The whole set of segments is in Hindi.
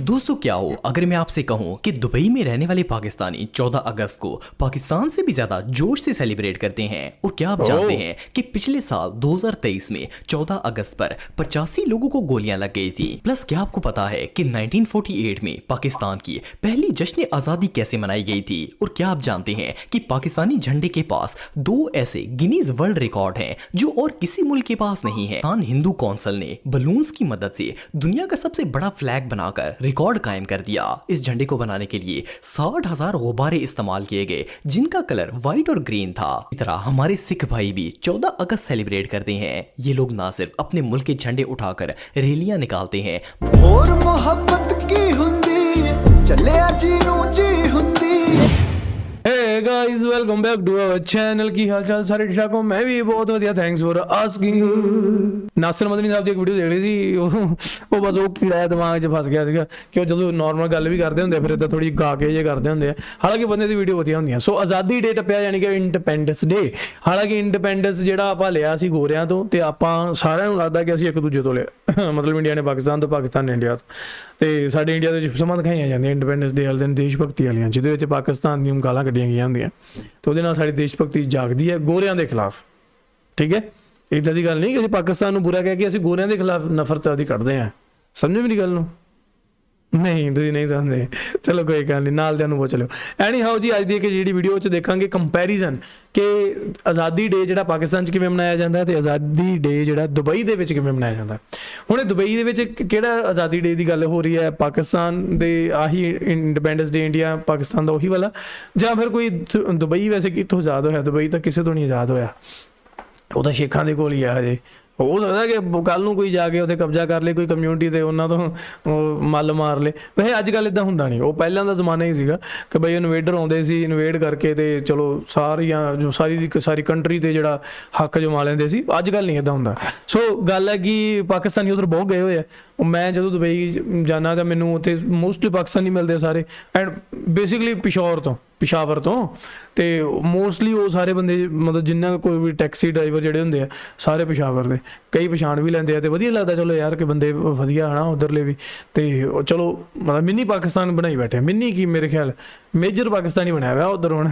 दोस्तों क्या हो अगर मैं आपसे कहूं कि दुबई में रहने वाले पाकिस्तानी 14 अगस्त को पाकिस्तान से भी ज्यादा जोश से सेलिब्रेट करते हैं। और क्या आप जानते हैं कि पिछले साल 2023 में 14 अगस्त पर 85 लोगों को गोलियां लग गई थी। प्लस क्या आपको पता है कि 1948 में पाकिस्तान की पहली जश्न आजादी कैसे मनाई गई थी। और क्या आप जानते हैं कि पाकिस्तानी झंडे के पास 2 ऐसे गिनीज वर्ल्ड रिकॉर्ड हैं जो और किसी मुल्क के पास नहीं है। हिंदू कौंसिल ने बलून्स की मदद से दुनिया का सबसे बड़ा फ्लैग बनाकर रिकॉर्ड कायम कर दिया। इस झंडे को बनाने के लिए 60,000 गुब्बारे इस्तेमाल किए गए जिनका कलर व्हाइट और ग्रीन था। इस तरह हमारे सिख भाई भी 14 अगस्त सेलिब्रेट करते हैं। ये लोग ना सिर्फ अपने मुल्क के झंडे उठाकर रैलियां निकालते हैं और मोहब्बत की हुंदी चले जी नू जी हुंदी। Hey guys, welcome back to our channel। की हाल चाल सारे ठीक ठाक हो? मैं भी बहुत ਵਧੀਆ, thanks for asking. Nasir Madni sahab ਦੀ ਇੱਕ ਵੀਡੀਓ ਦੇਖ ਲਈ ਸੀ, ਉਹ ਬਸ ਉਹ ਕੀੜਾ ਦਿਮਾਗ 'ਚ ਫਸ ਗਿਆ ਸੀਗਾ ਕਿ ਉਹ ਜਦੋਂ ਨਾਰਮਲ ਗੱਲ ਵੀ ਕਰਦੇ ਹੁੰਦੇ ਫਿਰ ਇਦਾਂ ਥੋੜੀ ਗਾ ਕੇ ਜੇ ਕਰਦੇ ਹੁੰਦੇ ਆ। ਹਾਲਾਂਕਿ ਬੰਦੇ ਦੀ ਵੀਡੀਓ ਵਧੀਆ ਹੁੰਦੀਆਂ। ਸੋ ਆਜ਼ਾਦੀ ਡੇ ਟੱਪਿਆ ਯਾਨੀ ਕਿ ਇੰਡੀਪੈਂਡੈਂਸ ਡੇ। ਹਾਲਾਂਕਿ ਇੰਡੀਪੈਂਡੈਂਸ ਜਿਹੜਾ ਆਪਾਂ ਲਿਆ ਸੀ ਗੋਰਿਆਂ ਤੋਂ ਤੇ ਆਪਾਂ ਸਾਰਿਆਂ ਨੂੰ ਲੱਗਦਾ ਕਿ ਅਸੀਂ ਇੱਕ ਦੂਜੇ ਤੋਂ ਲਿਆ, ਮਤਲਬ ਇੰਡੀਆ ਨੇ ਪਾਕਿਸਤਾਨ ਤੋਂ, ਪਾਕਿਸਤਾਨ ਨੇ ਇੰਡੀਆ ਤੋਂ। ਤੇ ਸਾਡੇ ਇੰਡੀਆ ਦੇ ਵਿੱਚ ਫਿਲਮਾਂ ਦਿਖਾਈਆਂ ਜਾਂਦੀਆਂ ਇੰਡੀਪੈਂਡੈਂਸ ਡੇ ਵਾਲੇ ਦਿਨ ਦੇਸ਼ ਭਗਤੀ ਵਾਲੀਆਂ, ਜਿਹਦੇ ਵਿੱਚ ਪਾਕਿਸਤਾਨ ਦੀਆਂ ਗਾਲਾਂ ਕੱਢੀਆਂ ਗਈਆਂ ਹੁੰਦੀਆਂ ਤੇ ਉਹਦੇ ਨਾਲ ਸਾਡੀ ਦੇਸ਼ ਭਗਤੀ ਜਾਗਦੀ ਹੈ ਗੋਰਿਆਂ ਦੇ ਖਿਲਾਫ। ਠੀਕ ਹੈ, ਇੱਦਾਂ ਦੀ ਗੱਲ ਨਹੀਂ ਕਿ ਅਸੀਂ ਪਾਕਿਸਤਾਨ ਨੂੰ ਬੁਰਾ ਕਹਿ ਕੇ ਅਸੀਂ ਗੋਰਿਆਂ ਦੇ ਖਿਲਾਫ ਨਫ਼ਰਤ ਆਦੀ ਕੱਢਦੇ ਹਾਂ। ਸਮਝੇ ਮੇਰੀ ਗੱਲ ਨੂੰ? ਨਹੀਂ ਤੁਸੀਂ ਨਹੀਂ ਸਮਝਦੇ, ਚਲੋ ਕੋਈ ਗੱਲ ਨਹੀਂ, ਨਾਲ ਦਿਆਂ ਨੂੰ ਪੁੱਛ ਲਿਓ। ਐਨੀ ਹਾਓ ਜੀ, ਅੱਜ ਦੀ ਇੱਕ ਜਿਹੜੀ ਵੀਡੀਓ 'ਚ ਦੇਖਾਂਗੇ ਕੰਪੈਰੀਜ਼ਨ ਕਿ ਆਜ਼ਾਦੀ ਡੇ ਜਿਹੜਾ ਪਾਕਿਸਤਾਨ 'ਚ ਕਿਵੇਂ ਮਨਾਇਆ ਜਾਂਦਾ ਤੇ ਆਜ਼ਾਦੀ ਡੇ ਜਿਹੜਾ ਦੁਬਈ ਦੇ ਵਿੱਚ ਕਿਵੇਂ ਮਨਾਇਆ ਜਾਂਦਾ। ਹੁਣ ਇਹ ਦੁਬਈ ਦੇ ਵਿੱਚ ਕਿਹੜਾ ਆਜ਼ਾਦੀ ਡੇ ਦੀ ਗੱਲ ਹੋ ਰਹੀ ਹੈ, ਪਾਕਿਸਤਾਨ ਦੇ ਆਹੀ ਇੰਡੀਪੈਂਡੈਂਸ ਡੇ ਇੰਡੀਆ ਪਾਕਿਸਤਾਨ ਦਾ ਉਹੀ ਵਾਲਾ, ਜਾਂ ਫਿਰ ਕੋਈ ਦੁਬਈ ਵੈਸੇ ਕਿੱਥੋਂ ਆਜ਼ਾਦ ਹੋਇਆ? ਦੁਬਈ ਤਾਂ ਕਿਸੇ ਤੋਂ ਨਹੀਂ ਆਜ਼ਾਦ ਹੋਇਆ, ਉਹ ਤਾਂ ਸ਼ੇਖਾਂ ਦੇ ਕੋਲ ਹੀ ਆ ਹਜੇ। ਹੋ ਸਕਦਾ ਕਿ ਕੱਲ੍ਹ ਨੂੰ ਕੋਈ ਜਾ ਕੇ ਉੱਥੇ ਕਬਜ਼ਾ ਕਰ ਲੇ ਕੋਈ ਕਮਿਊਨਿਟੀ ਤੇ ਉਹਨਾਂ ਤੋਂ ਮੱਲ ਮਾਰ ਲੇ। ਵੈਸੇ ਅੱਜ ਕੱਲ੍ਹ ਇੱਦਾਂ ਹੁੰਦਾ ਨਹੀਂ, ਉਹ ਪਹਿਲਾਂ ਦਾ ਜ਼ਮਾਨਾ ਹੀ ਸੀਗਾ ਕਿ ਬਈ ਇਨਵੇਡਰ ਆਉਂਦੇ ਸੀ, ਇਨਵੇਡ ਕਰਕੇ ਤੇ ਚਲੋ ਸਾਰੀਆਂ ਜੋ ਸਾਰੀ ਦੀ ਸਾਰੀ ਕੰਟਰੀ ਤੇ ਜਿਹੜਾ ਹੱਕ ਜਮਾ ਲੈਂਦੇ ਸੀ। ਅੱਜ ਕੱਲ੍ਹ ਨਹੀਂ ਇੱਦਾਂ ਹੁੰਦਾ। ਸੋ ਗੱਲ ਹੈ ਕਿ ਪਾਕਿਸਤਾਨੀ ਉੱਧਰ ਬਹੁਤ ਗਏ ਹੋਏ ਆ। ਮੈਂ ਜਦੋਂ ਦੁਬਈ ਜਾਂਦਾ ਤਾਂ ਮੈਨੂੰ ਉੱਥੇ ਮੋਸਟਲੀ ਪਾਕਿਸਤਾਨੀ ਮਿਲਦੇ ਸਾਰੇ, ਐਂਡ ਬੇਸਿਕਲੀ ਪਿਸ਼ਾਵਰ ਤੋਂ ਤੇ ਮੋਸਟਲੀ ਉਹ ਸਾਰੇ ਬੰਦੇ, ਮਤਲਬ ਜਿੰਨਾ ਕੋਈ ਵੀ ਟੈਕਸੀ ਡਰਾਈਵਰ ਜਿਹੜੇ ਹੁੰਦੇ ਆ ਸਾਰੇ ਪਿਸ਼ਾਵਰ ਦੇ। ਕਈ ਪਛਾਣ ਵੀ ਲੈਂਦੇ ਆ ਤੇ ਵਧੀਆ ਲੱਗਦਾ, ਚਲੋ ਯਾਰ ਕਿ ਬੰਦੇ ਵਧੀਆ ਹੈ ਨਾ ਉੱਧਰਲੇ ਵੀ। ਤੇ ਚਲੋ ਮਤਲਬ ਮਿੰਨੀ ਪਾਕਿਸਤਾਨ ਬਣਾਈ ਬੈਠੇ, ਮਿੰਨੀ ਕੀ ਮੇਰੇ ਖਿਆਲ ਮੇਜਰ ਪਾकिस्तानी बनाया हुआ उधर। ਹੁਣ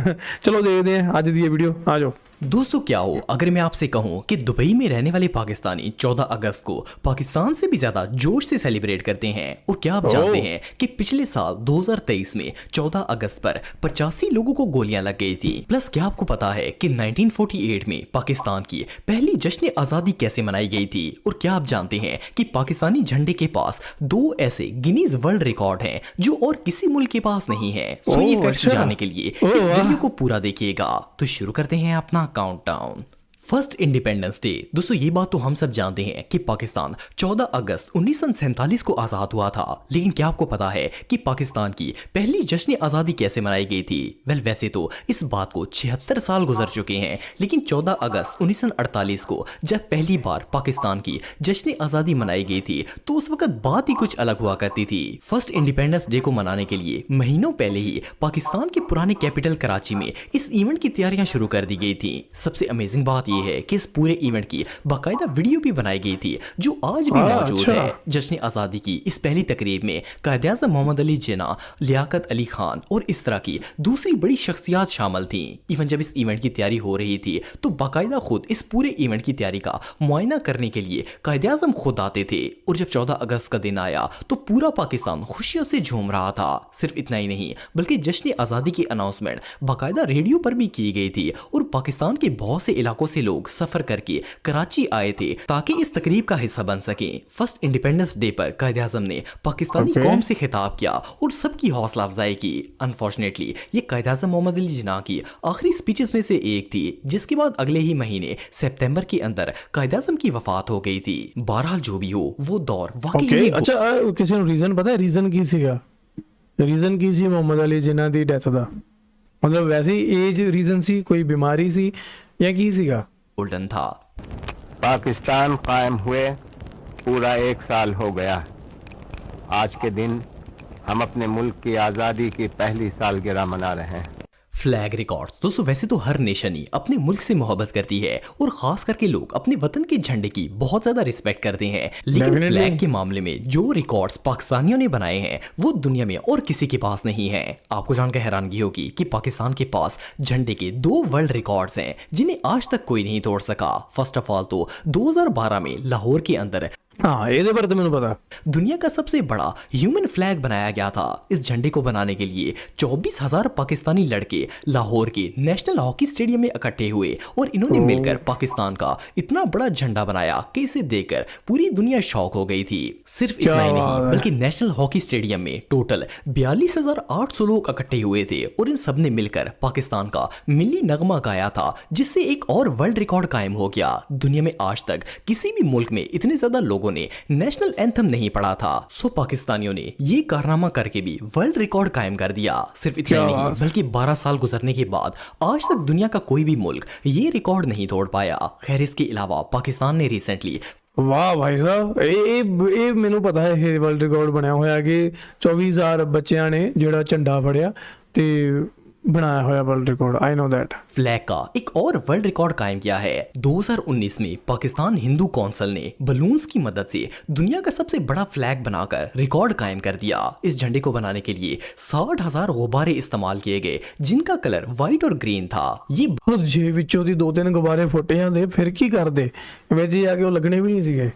चलो देखते हैं आज दी ये वीडियो, आ जाओ। दोस्तों क्या हो अगर मैं आपसे कहूं कि दुबई में रहने वाले पाकिस्तानी 14 अगस्त को पाकिस्तान से भी ज्यादा जोश से सेलिब्रेट करते हैं। और क्या आप जानते हैं कि पिछले साल 2023 में 14 अगस्त पर 85 लोगों को गोलियां लग गई थी। प्लस क्या आपको पता है कि 1948 में पाकिस्तान की पहली जश्न आजादी कैसे मनाई गई थी। और क्या आप जानते हैं कि पाकिस्तानी झंडे के पास 2 ऐसे गिनीज वर्ल्ड रिकॉर्ड हैं जो और किसी मुल्क के पास नहीं है। ये फैक्ट्स जानने के लिए इस वीडियो को पूरा देखिएगा। तो शुरू करते हैं अपना काउंटडाउन। First independence day. दोस्तों ये बात तो हम सब जानते हैं कि पाकिस्तान 14 अगस्त 1947 को आजाद हुआ था। लेकिन क्या आपको पता है कि पाकिस्तान की पहली जश्न आजादी कैसे मनाई गई थी? वेल वैसे तो इस बात को 76 साल गुजर चुके हैं, लेकिन 14 अगस्त 1948 को जब पहली बार पाकिस्तान की जश्न आजादी मनाई गई थी तो उस वक्त बात ही कुछ अलग हुआ करती थी। फर्स्ट इंडिपेंडेंस डे को मनाने के लिए महीनों पहले ही पाकिस्तान के पुराने कैपिटल कराची में इस इवेंट की तैयारियां शुरू कर दी गई थी। सबसे अमेजिंग बात यह है कि इस पूरे इवेंट की बाकायदा वीडियो भी बनाई गई थी जो आज भी मौजूद है। जश्न आजादी की इस पहली तकरीब में कायद-ए-आज़म मोहम्मद अली जिन्ना, लियाकत अली खान और इस तरह की दूसरी बड़ी शख्सियात शामिल थी। इवन जब इस इवेंट की तैयारी हो रही थी तो बाकायदा खुद इस पूरे इवेंट की तैयारी का मुआयना करने के लिए कायद-ए-आज़म खुद आते थे। और जब 14 अगस्त का दिन आया तो पूरा पाकिस्तान खुशियों से झूम रहा था। सिर्फ इतना ही नहीं बल्कि जश्न आजादी की अनाउंसमेंट बाकायदा रेडियो पर भी की गई थी और पाकिस्तान के बहुत से इलाकों से लोग सफर करके कराची आए थे ताकि इस तकरीब का हिस्सा बन सके। फर्स्ट इंडिपेंडेंस डे पर कायद-ए-आज़म ने पाकिस्तानी कौम से खिताब किया और सबकी हौसला अफजाई की। अनफॉर्चुनेटली ये कायद-ए-आज़म मोहम्मद अली जिन्ना की आखिरी स्पीचेस में से एक थी, जिसके बाद अगले ही महीने सितंबर के अंदर कायद-ए-आज़म की वफात हो गई थी। बहरहाल जो भी हो वो दौर वाकई अच्छा किसी ਨੂੰ रीजन पता है? रीजन ਕੀ ਸੀਗਾ? रीजन ਕੀ ਸੀ ਮੁਹੰਮਦ ਅਲੀ ਜਿन्ना ਦੀ ਡੈਥ ਦਾ? मतलब वैसे एज रीजन सी, कोई बीमारी सी या की सीगा? गोल्डन था। पाकिस्तान कायम हुए पूरा 1 साल हो गया। आज के दिन हम अपने मुल्क की आज़ादी की पहली सालगिरह मना रहे हैं। फ्लैग रिकॉर्ड्स दोस्तों, वैसे तो हर नेशन ही अपने मुल्क से मोहब्बत करती है और खास करके लोग अपने वतन के झंडे की बहुत ज्यादा रिस्पेक्ट करते हैं, लेकिन Definitely. फ्लैग के मामले में जो रिकॉर्ड्स पाकिस्तानियों ने बनाए हैं वो दुनिया में और किसी के पास नहीं है। आपको जानकर हैरानगी होगी कि पाकिस्तान के पास झंडे के 2 वर्ल्ड रिकॉर्ड्स हैं जिन्हें आज तक कोई नहीं तोड़ सका। फर्स्ट ऑफ ऑल तो 2012 में लाहौर के अंदर हाँ ये पर तो मैंने पता। दुनिया का सबसे बड़ा ह्यूमन फ्लैग बनाया गया था। इस झंडे को बनाने के लिए 24,000 पाकिस्तानी लड़के लाहौर के नेशनल हॉकी स्टेडियम में इकट्ठे हुए और इन्होंने मिलकर पाकिस्तान का इतना बड़ा झंडा बनाया कि इसे देखकर पूरी दुनिया शॉक हो गई थी। सिर्फ इतना ही क्या नहीं बात है। बल्कि नेशनल हॉकी स्टेडियम में टोटल 42,800 लोग इकट्ठे हुए थे और इन सबने मिलकर पाकिस्तान का मिली नगमा गाया था, जिससे एक और वर्ल्ड रिकॉर्ड कायम हो गया। दुनिया में आज तक किसी भी मुल्क में इतने ज्यादा लोगों ने नेशनल एंथम नहीं पढ़ा था। सो पाकिस्तानियों ने ये कारनामा करके भी वर्ल्ड रिकॉर्ड कायम कर दिया। सिर्फ इतना ही क्या नहीं बात। बल्कि 12 साल गुजरने के बाद आज तक दुनिया का कोई भी मुल्क ये रिकॉर्ड नहीं तोड़ पाया। खैर इसके अलावा पाकिस्तान ने रिसेंटली वाह भाई साहब, ਇਹ ਮੈਨੂੰ ਪਤਾ ਹੈ ਇਹ ਵਰਲਡ ਰਿਕਾਰਡ ਬਣਿਆ ਹੋਇਆ ਕਿ 24,000 ਬੱਚਿਆਂ ਨੇ ਜਿਹੜਾ ਝੰਡਾ ਫੜਿਆ ਤੇ बनाया हुआ world record. I know that. Flag का एक और वर्ल्ड रिकॉर्ड कायम किया है। 2019 में पाकिस्तान हिंदू काउंसिल ने बलून्स की मदद से दुनिया का सबसे बड़ा फ्लैग बनाकर रिकॉर्ड कायम कर दिया। इस झंडे को बनाने के लिए 60,000 गुब्बारे इस्तेमाल किए गए जिनका कलर व्हाइट और ग्रीन था। ये ਜੇ ਵਿੱਚੋਂ ਦੀ 2-3 ਗੁਬਾਰੇ ਫੁੱਟ ਜਾਂਦੇ ਫਿਰ ਕੀ ਕਰਦੇ, ਵਿੱਚ ਜਾ ਕੇ ਉਹ ਲੱਗਣੇ ਵੀ ਨਹੀਂ ਸੀਗੇ।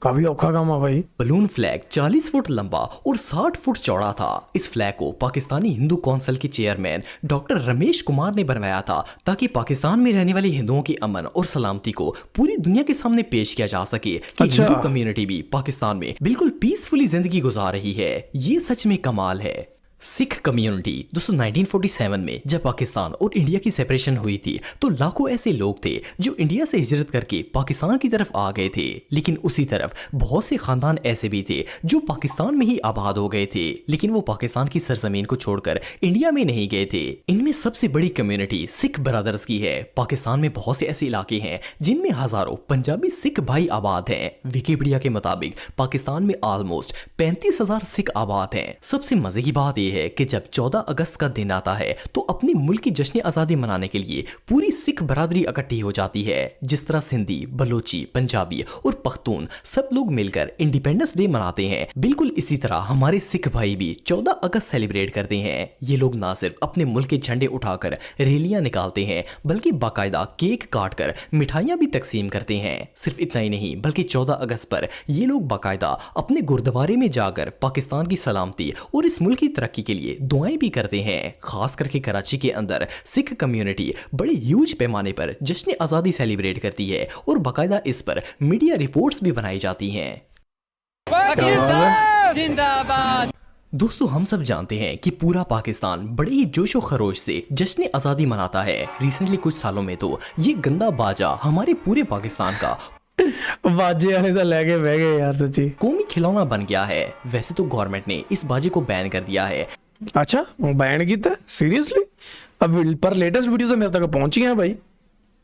काफी औखा काम है भाई। बलून फ्लैग 40 फुट लंबा और 60 फुट चौड़ा था। इस फ्लैग को पाकिस्तानी हिंदू काउंसिल के चेयरमैन डॉक्टर रमेश कुमार ने बनवाया था ताकि पाकिस्तान में रहने वाले हिंदुओं के अमन और सलामती को पूरी दुनिया के सामने पेश किया जा सके कि अच्छा। हिंदू कम्युनिटी भी पाकिस्तान में बिल्कुल पीसफुली जिंदगी गुजार रही है। ये सच में कमाल है। सिख कम्युनिटी दोस्तों 1947 में जब पाकिस्तान और इंडिया की सेपरेशन हुई थी तो लाखों ऐसे लोग थे जो इंडिया से हिजरत करके पाकिस्तान की तरफ आ गए थे, लेकिन उसी तरफ बहुत से खानदान ऐसे भी थे जो पाकिस्तान में ही आबाद हो गए थे, लेकिन वो पाकिस्तान की सरजमीन को छोड़कर इंडिया में नहीं गए थे। इनमें सबसे बड़ी कम्युनिटी सिख ब्रदर्स की है। पाकिस्तान में बहुत से ऐसे इलाके हैं जिनमें हजारों पंजाबी सिख भाई आबाद हैं। विकिपीडिया के मुताबिक पाकिस्तान में ऑलमोस्ट 35,000 सिख आबाद हैं। सबसे मजे की बात यह है कि जब 14 अगस्त का दिन आता है तो अपने मुल्क की जश्न आजादी मनाने के लिए पूरी सिख बरादरी इकट्ठी हो जाती है। जिस तरह सिंधी, बलोची, पंजाबी और पख्तून सब लोग मिलकर इंडिपेंडेंस डे मनाते हैं, बिल्कुल इसी तरह हमारे सिख भाई भी 14 अगस्त सेलिब्रेट करते हैं। ये लोग ना सिर्फ अपने मुल्क के झंडे उठाकर रैलियां निकालते हैं बल्कि बाकायदा केक काटकर मिठाइयां भी तकसीम करते हैं। सिर्फ इतना ही नहीं बल्कि 14 अगस्त पर ये लोग बाकायदा अपने गुरुद्वारे में जाकर पाकिस्तान की सलामती और इस मुल्क की तरक्की के लिए दुआएं भी करते हैं। खास करके कराची के अंदर सिख कम्युनिटी बड़े ह्यूज पैमाने पर जश्न आजादी सेलिब्रेट करती है और बाकायदा इस पर मीडिया रिपोर्ट्स भी बनाई जाती हैं। पाकिस्तान जिंदाबाद। दोस्तों हम सब जानते हैं कि पूरा पाकिस्तान बड़े ही जोशो खरोश से जश्न आजादी मनाता है। रिसेंटली कुछ सालों में तो ये गंदा बाजा हमारे पूरे पाकिस्तान का बाजे वाले तो लेके बह गए यार सच्ची। कौमी खिलौना बन गया है। वैसे तो गवर्नमेंट ने इस बाजे को बैन कर दिया है। अच्छा बैन किया सीरियसली? अब पर लेटेस्ट वीडियो तो मेरे तक पहुंची है भाई,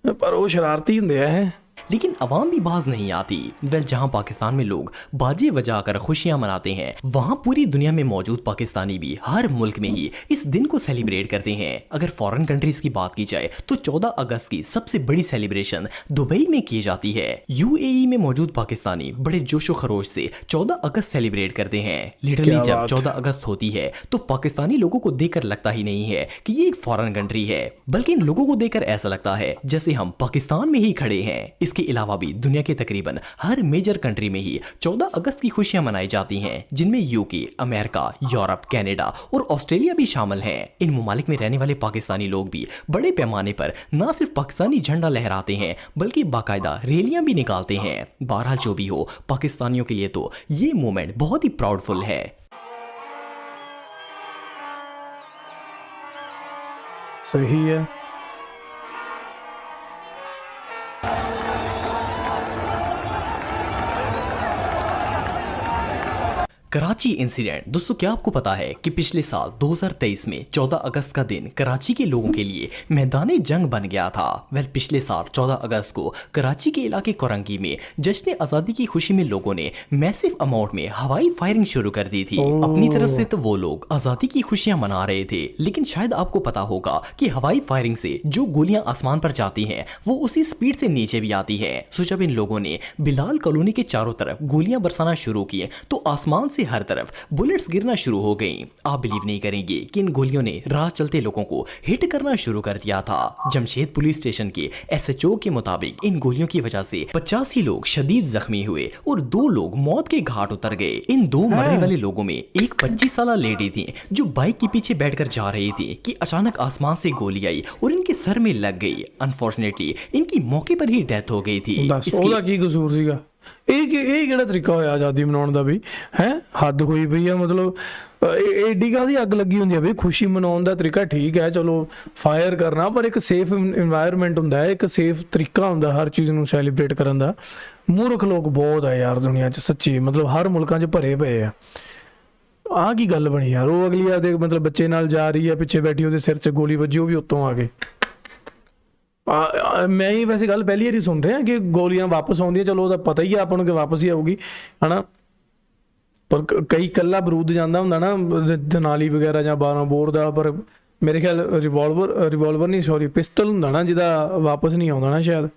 पर वो शरारती होंगे है। लेकिन अवाम भी बाज नहीं आती। वेल जहां पाकिस्तान में लोग बाजे बजाकर खुशियां मनाते हैं, वहां पूरी दुनिया में मौजूद पाकिस्तानी भी हर मुल्क में ही इस दिन को सेलिब्रेट करते हैं। अगर फॉरेन कंट्रीज की बात की जाए तो 14 अगस्त की सबसे बड़ी सेलिब्रेशन दुबई में की जाती है। यूएई में मौजूद पाकिस्तानी बड़े जोशो खरोश से 14 अगस्त सेलिब्रेट करते हैं। लिटरली क्या जब बात। 14 अगस्त होती है तो पाकिस्तानी लोगों को देखकर लगता ही नहीं है कि ये एक फॉरेन कंट्री है, बल्कि इन लोगों को देखकर ऐसा लगता है जैसे हम पाकिस्तान में ही खड़े हैं। इसके अलावा भी दुनिया के तकरीबन हर मेजर कंट्री में ही 14 अगस्त की खुशियां मनाई जाती हैं, जिनमें यूके, अमेरिका, यूरोप, कनाडा और ऑस्ट्रेलिया भी शामिल हैं। इन ममालिक में रहने वाले पाकिस्तानी लोग भी बड़े पैमाने पर न सिर्फ पाकिस्तानी झंडा लहराते हैं बल्कि बाकायदा रैलियां भी निकालते हैं। बहरहाल जो भी हो, पाकिस्तानियों के लिए तो ये मोमेंट बहुत ही प्राउडफुल है। सही है। कराची इंसिडेंट। दोस्तों क्या आपको पता है कि पिछले साल 2023 में 14 अगस्त का दिन कराची के लोगों के लिए मैदान जंग बन गया था। पिछले साल 14 अगस्त को कराची के इलाके कोरंगी में जश्न आज़ादी की खुशी में लोगों ने मैसिव अमाउंट में हवाई फायरिंग शुरू कर दी थी। अपनी तरफ से तो वो लोग आज़ादी की खुशियां मना रहे थे, लेकिन शायद आपको पता होगा कि हवाई फायरिंग से जो गोलियां आसमान पर जाती हैं वो उसी स्पीड से नीचे भी आती है। सो जब इन लोगों ने बिलाल कॉलोनी के चारों तरफ गोलियां बरसाना शुरू की तो आसमान से हर तरफ बुलेट्स गिरना शुरू हो गई। आप बिलीव नहीं करेंगे कि इन गोलियों ने राह चलते लोगों को हिट करना शुरू कर दिया था। जमशेद पुलिस स्टेशन के SHO के मुताबिक इन गोलियों की वजह से 85 लोग शदीद जख्मी हुए और 2 लोग मौत के घाट उतर गए। इन 2 मरने वाले लोगों में एक 25 साल लेडी थी जो बाइक के पीछे बैठकर जा रही थी कि अचानक आसमान से गोली आई और इनके सर में लग गई। अनफॉर्चुनेटली इनकी मौके पर ही डेथ हो गई थी। ਉਹਦਾ ਕੀ ਕਸੂਰ ਸੀਗਾ? ਇਹ ਕਿਹੜਾ ਤਰੀਕਾ ਹੋਇਆ ਆਜ਼ਾਦੀ ਮਨਾਉਣ ਦਾ ਵੀ? ਹੈ ਹੱਦ ਹੋਈ ਪਈ ਆ। ਮਤਲਬ ਏਡੀ ਕਾਹਦੀ ਅੱਗ ਲੱਗੀ ਹੁੰਦੀ ਆ ਬਈ? ਖੁਸ਼ੀ ਮਨਾਉਣ ਦਾ ਤਰੀਕਾ ਠੀਕ ਹੈ, ਚਲੋ ਫਾਇਰ ਕਰਨਾ, ਪਰ ਇੱਕ ਸੇਫ ਇਨਵਾਇਰਨਮੈਂਟ ਹੁੰਦਾ ਹੈ, ਇੱਕ ਸੇਫ ਤਰੀਕਾ ਹੁੰਦਾ ਹਰ ਚੀਜ਼ ਨੂੰ ਸੈਲੀਬ੍ਰੇਟ ਕਰਨ ਦਾ। ਮੂਰਖ ਲੋਕ ਬਹੁਤ ਆ ਯਾਰ ਦੁਨੀਆ 'ਚ, ਸੱਚੀ। ਮਤਲਬ ਹਰ ਮੁਲਕਾਂ 'ਚ ਭਰੇ ਪਏ ਆ। ਆਹ ਕੀ ਗੱਲ ਬਣੀ ਯਾਰ? ਉਹ ਅਗਲੀ ਆਦੇ ਮਤਲਬ ਬੱਚੇ ਨਾਲ ਜਾ ਰਹੀ ਆ, ਪਿੱਛੇ ਬੈਠੀ ਉਹਦੇ ਸਿਰ 'ਚ ਗੋਲੀ ਵੱਜੀ, ਉਹ ਵੀ ਉੱਤੋਂ ਆ ਗਏ। ਮੈਂ ਹੀ ਵੈਸੇ ਗੱਲ ਪਹਿਲੀ ਵਾਰੀ ਸੁਣ ਰਿਹਾ ਕਿ ਗੋਲੀਆਂ ਵਾਪਸ ਆਉਂਦੀਆਂ। ਚਲੋ ਉਹਦਾ ਪਤਾ ਹੀ ਆ ਆਪਾਂ ਨੂੰ ਕਿ ਵਾਪਸ ਹੀ ਆਊਗੀ, ਹਨਾ। ਪਰ ਕਈ ਕੱਲਾ ਬਰੂਦ ਜਾਂਦਾ ਹੁੰਦਾ ਨਾ ਦਨਾਲੀ ਵਗੈਰਾ ਜਾਂ 12 ਬੋਰ ਦਾ, ਪਰ ਮੇਰੇ ਖਿਆਲ ਰਿਵੋਲਵਰ ਨਹੀਂ, ਸੌਰੀ ਪਿਸਟਲ ਹੁੰਦਾ ਨਾ ਜਿਹਦਾ ਵਾਪਸ ਨਹੀਂ ਆਉਂਦਾ ਨਾ ਸ਼ਾਇਦ।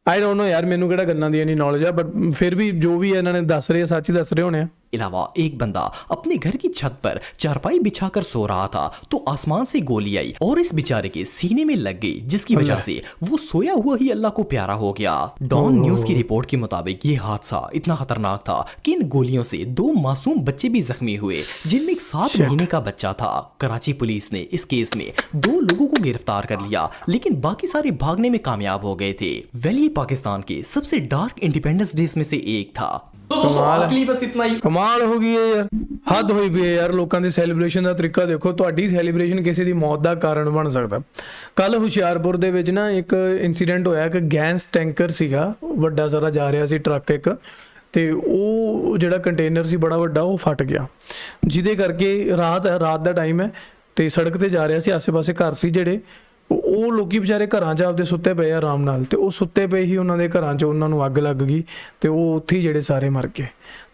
ਆਈ ਡੋਂਟ ਨੋ ਯਾਰ, ਮੈਨੂੰ ਕਿਹੜਾ ਗੱਲਾਂ ਦੀ ਇੰਨੀ ਨੌਲੇਜ ਆ, ਬਟ ਫਿਰ ਵੀ ਜੋ ਵੀ ਇਹਨਾਂ ਨੇ ਦੱਸ ਰਹੇ ਸੱਚ ਹੀ ਦੱਸ ਰਹੇ ਹੋਣੇ ਆ। अलावा एक बंदा अपने घर की छत पर चारपाई बिछाकर सो रहा था तो आसमान से गोली आई और इस बेचारे के सीने में लग गई, जिसकी वजह से वो सोया हुआ ही अल्लाह को प्यारा हो गया। डॉन न्यूज की रिपोर्ट के मुताबिक ये हादसा इतना खतरनाक था कि इन गोलियों से 2 मासूम बच्चे भी जख्मी हुए, जिनमें एक 7 महीने का बच्चा था। कराची पुलिस ने इस केस में 2 लोगों को गिरफ्तार कर लिया, लेकिन बाकी सारे भागने में कामयाब हो गए थे। ये पाकिस्तान के सबसे डार्क इंडिपेंडेंस डेज में से एक था। तो दोस्तों आज के लिए बस इतना ही। ਕਮਾਲ ਹੋ ਗਈ ਹੈ ਯਾਰ, ਹੱਦ ਹੋਈ ਪਈ ਹੈ ਯਾਰ। ਲੋਕਾਂ ਦੇ ਸੈਲੀਬ੍ਰੇਸ਼ਨ ਦਾ ਤਰੀਕਾ ਦੇਖੋ। ਤੁਹਾਡੀ ਸੈਲੀਬ੍ਰੇਸ਼ਨ ਕਿਸੇ ਦੀ ਮੌਤ ਦਾ ਕਾਰਨ ਬਣ ਸਕਦਾ। ਕੱਲ ਹੁਸ਼ਿਆਰਪੁਰ ਦੇ ਵਿੱਚ ਨਾ ਇੱਕ ਇਨਸੀਡੈਂਟ ਹੋਇਆ ਕਿ ਗੈਸ ਟੈਂਕਰ ਸੀਗਾ ਵੱਡਾ ਸਾਰਾ ਜਾ ਰਿਹਾ ਸੀ, ਟਰੱਕ ਇੱਕ, ਤੇ ਉਹ ਜਿਹੜਾ ਕੰਟੇਨਰ ਸੀ ਬੜਾ ਵੱਡਾ, ਉਹ ਫਟ ਗਿਆ, ਜਿਹਦੇ ਕਰਕੇ ਰਾਤ ਦਾ ਟਾਈਮ ਹੈ ਤੇ ਸੜਕ ਤੇ ਜਾ ਰਿਹਾ ਸੀ, ਆਸੇ-ਪਾਸੇ ਘਰ ਸੀ ਜਿਹੜੇ, ਉਹ ਲੋਕੀ ਵਿਚਾਰੇ ਘਰਾਂ 'ਚ ਆਪਦੇ ਸੁੱਤੇ ਪਏ ਆ ਆਰਾਮ ਨਾਲ, ਤੇ ਉਹ ਸੁੱਤੇ ਪਏ ਹੀ ਉਹਨਾਂ ਦੇ ਘਰਾਂ 'ਚ ਉਹਨਾਂ ਨੂੰ ਅੱਗ ਲੱਗ ਗਈ ਤੇ ਉਹ ਉੱਥੇ ਹੀ ਜਿਹੜੇ ਸਾਰੇ ਮਰ ਗਏ।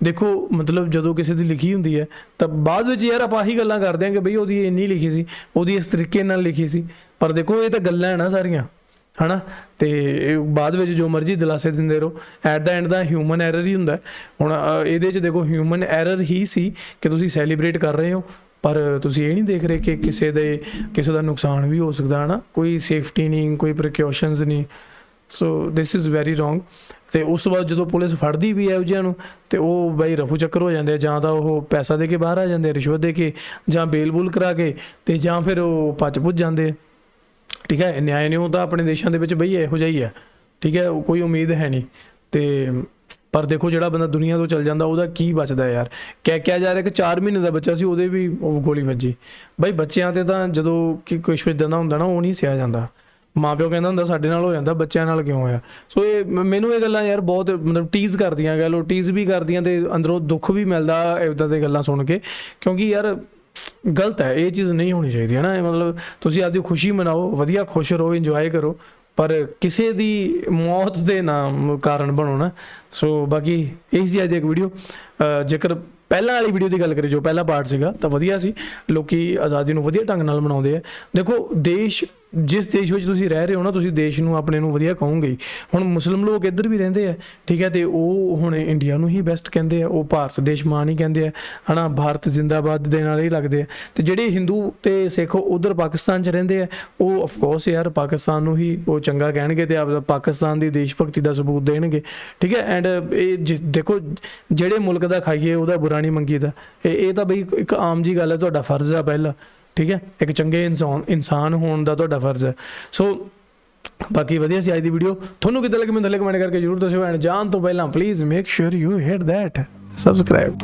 ਦੇਖੋ ਮਤਲਬ ਜਦੋਂ ਕਿਸੇ ਦੀ ਲਿਖੀ ਹੁੰਦੀ ਹੈ ਤਾਂ ਬਾਅਦ ਵਿੱਚ ਯਾਰ ਆਪਾਂ ਆਹੀ ਗੱਲਾਂ ਕਰਦੇ ਹਾਂ ਕਿ ਬਈ ਉਹਦੀ ਇੰਨੀ ਲਿਖੀ ਸੀ, ਉਹਦੀ ਇਸ ਤਰੀਕੇ ਨਾਲ ਲਿਖੀ ਸੀ, ਪਰ ਦੇਖੋ ਇਹ ਤਾਂ ਗੱਲਾਂ ਹੈ ਨਾ ਸਾਰੀਆਂ, ਹਨਾ। ਤੇ ਬਾਅਦ ਵਿੱਚ ਜੋ ਮਰਜ਼ੀ ਦਿਲਾਸੇ ਦਿੰਦੇ ਰਹੋ, at the end the human error ਹੀ ਹੁੰਦਾ। ਹੁਣ ਇਹਦੇ 'ਚ ਦੇਖੋ ਹਿਊਮਨ ਐਰਰ ਹੀ ਸੀ ਕਿ ਤੁਸੀਂ ਸੈਲੀਬ੍ਰੇਟ ਕਰ ਰਹੇ ਹੋ, ਪਰ ਤੁਸੀਂ ਇਹ ਨਹੀਂ ਦੇਖ ਰਹੇ ਕਿ ਕਿਸੇ ਦਾ ਨੁਕਸਾਨ ਵੀ ਹੋ ਸਕਦਾ, ਹੈ ਨਾ। ਕੋਈ ਸੇਫਟੀ ਨਹੀਂ, ਕੋਈ ਪ੍ਰੀਕਾਸ਼ਨਸ ਨਹੀਂ। ਸੋ ਦਿਸ ਇਜ਼ ਵੈਰੀ ਰੋਂਗ। ਤੇ ਉਸ ਤੋਂ ਬਾਅਦ ਜਦੋਂ ਪੁਲਿਸ ਫੜਦੀ ਵੀ ਹੈ ਇਹੋ ਜਿਹਿਆਂ ਨੂੰ, ਤੇ ਉਹ ਬਈ ਰਫੂ ਚੱਕਰ ਹੋ ਜਾਂਦੇ ਆ। ਜਾਂ ਤਾਂ ਉਹ ਪੈਸਾ ਦੇ ਕੇ ਬਾਹਰ ਆ ਜਾਂਦੇ, ਰਿਸ਼ਵਤ ਦੇ ਕੇ, ਜਾਂ ਬੇਲ ਬੂਲ ਕਰਾ ਕੇ, ਤੇ ਜਾਂ ਫਿਰ ਉਹ ਭੱਜ ਭੁੱਜ ਜਾਂਦੇ। ਠੀਕ ਹੈ, ਨਿਆਂ ਨਹੀਂ ਹੁੰਦਾ ਆਪਣੇ ਦੇਸ਼ਾਂ ਦੇ ਵਿੱਚ ਬਈ, ਇਹੋ ਜਿਹਾ ਹੀ ਹੈ। ਠੀਕ ਹੈ, ਕੋਈ ਉਮੀਦ ਹੈ ਨਹੀਂ। ਤੇ ਪਰ ਦੇਖੋ ਜਿਹੜਾ ਬੰਦਾ ਦੁਨੀਆ ਤੋਂ ਚੱਲ ਜਾਂਦਾ ਉਹਦਾ ਕੀ ਬਚਦਾ ਯਾਰ। ਕਿਹਾ ਜਾ ਰਿਹਾ ਕਿ 4 ਮਹੀਨੇ ਦਾ ਬੱਚਾ ਸੀ, ਉਹਦੇ ਵੀ ਉਹ ਗੋਲੀ ਵੱਜੀ। ਬਈ ਬੱਚਿਆਂ ਤੇ ਤਾਂ ਜਦੋਂ ਕਿ ਕੁਛ ਇੱਦਾਂ ਦਾ ਹੁੰਦਾ ਨਾ, ਉਹ ਨਹੀਂ ਸਿਆ ਜਾਂਦਾ। ਮਾਂ ਪਿਓ ਕਹਿੰਦਾ ਹੁੰਦਾ ਸਾਡੇ ਨਾਲ ਹੋ ਜਾਂਦਾ, ਬੱਚਿਆਂ ਨਾਲ ਕਿਉਂ ਹੋਇਆ? ਸੋ ਇਹ ਮੈਨੂੰ ਇਹ ਗੱਲਾਂ ਯਾਰ ਬਹੁਤ ਮਤਲਬ ਟੀਜ਼ ਕਰਦੀਆਂ, ਕਹਿ ਲਓ ਟੀਜ਼ ਵੀ ਕਰਦੀਆਂ, ਤੇ ਅੰਦਰੋਂ ਦੁੱਖ ਵੀ ਮਿਲਦਾ ਇੱਦਾਂ ਦੀਆਂ ਗੱਲਾਂ ਸੁਣ ਕੇ, ਕਿਉਂਕਿ ਯਾਰ ਗਲਤ ਹੈ, ਇਹ ਚੀਜ਼ ਨਹੀਂ ਹੋਣੀ ਚਾਹੀਦੀ, ਹੈ ਨਾ। ਮਤਲਬ ਤੁਸੀਂ ਆਪਦੀ ਖੁਸ਼ੀ ਮਨਾਓ, ਵਧੀਆ ਖੁਸ਼ ਰਹੋ, ਇੰਜੋਏ ਕਰੋ, ਪਰ ਕਿਸੇ ਦੀ ਮੌਤ ਦੇ ਨਾ ਕਾਰਨ ਬਣੋ ਨਾ। ਸੋ ਬਾਕੀ ਇਹ ਸੀ ਅੱਜ ਦੀ ਇੱਕ ਵੀਡੀਓ। ਜੇਕਰ ਪਹਿਲਾਂ ਵਾਲੀ ਵੀਡੀਓ ਦੀ ਗੱਲ ਕਰੀਏ, ਜੋ ਪਹਿਲਾ ਪਾਰਟ ਸੀਗਾ, ਤਾਂ ਵਧੀਆ ਸੀ। ਲੋਕੀ ਆਜ਼ਾਦੀ ਨੂੰ ਵਧੀਆ ਢੰਗ ਨਾਲ ਮਨਾਉਂਦੇ ਆ। ਦੇਖੋ ਜਿਸ ਦੇਸ਼ ਵਿੱਚ ਤੁਸੀਂ ਰਹਿ ਰਹੇ ਹੋ ਨਾ, ਤੁਸੀਂ ਦੇਸ਼ ਨੂੰ ਆਪਣੇ ਨੂੰ ਵਧੀਆ ਕਹੋਗੇ। ਹੁਣ ਮੁਸਲਿਮ ਲੋਕ ਇੱਧਰ ਵੀ ਰਹਿੰਦੇ ਆ, ਠੀਕ ਹੈ, ਤੇ ਉਹ ਹੁਣ ਇੰਡੀਆ ਨੂੰ ਹੀ ਬੈਸਟ ਕਹਿੰਦੇ ਆ, ਉਹ ਭਾਰਤ ਦੇਸ਼ ਮਾਂ ਨਹੀਂ ਕਹਿੰਦੇ ਆ, ਹੈ ਨਾ। ਭਾਰਤ ਜ਼ਿੰਦਾਬਾਦ ਦੇ ਨਾਲ ਹੀ ਲੱਗਦੇ ਆ। ਤੇ ਜਿਹੜੇ ਹਿੰਦੂ ਤੇ ਸਿੱਖ ਉੱਧਰ ਪਾਕਿਸਤਾਨ 'ਚ ਰਹਿੰਦੇ ਆ, ਉਹ ਅਫਕੋਰਸ ਯਾਰ ਪਾਕਿਸਤਾਨ ਨੂੰ ਹੀ ਉਹ ਚੰਗਾ ਕਹਿਣਗੇ ਤੇ ਆਪਦਾ ਪਾਕਿਸਤਾਨ ਦੀ ਦੇਸ਼ ਭਗਤੀ ਦਾ ਸਬੂਤ ਦੇਣਗੇ। ਠੀਕ ਹੈ, ਐਂਡ ਇਹ ਦੇਖੋ ਜਿਹੜੇ ਮੁਲਕ ਦਾ ਖਾਈਏ ਉਹਦਾ ਬੁਰਾ ਨਹੀਂ ਮੰਗੀਦਾ। ਇਹ ਤਾਂ ਬਈ ਇੱਕ ਆਮ ਜੀ ਗੱਲ ਹੈ, ਤੁਹਾਡਾ ਫਰਜ਼ ਆ ਪਹਿਲਾਂ। ਠੀਕ ਹੈ, ਇੱਕ ਚੰਗੇ ਇਨਸਾਨ ਹੋਣ ਦਾ ਤੁਹਾਡਾ ਫਰਜ਼ ਹੈ। ਸੋ ਬਾਕੀ ਵਧੀਆ ਸੀ ਅੱਜ ਦੀ ਵੀਡੀਓ। ਤੁਹਾਨੂੰ ਕਿੱਦਾਂ ਲੱਗੀ ਮੈਨੂੰ ਥੱਲੇ ਕਮੈਂਟ ਕਰਕੇ ਜ਼ਰੂਰ ਦੱਸਿਓ। ਐਂਡ ਜਾਣ ਤੋਂ ਪਹਿਲਾਂ please make sure you hit that subscribe.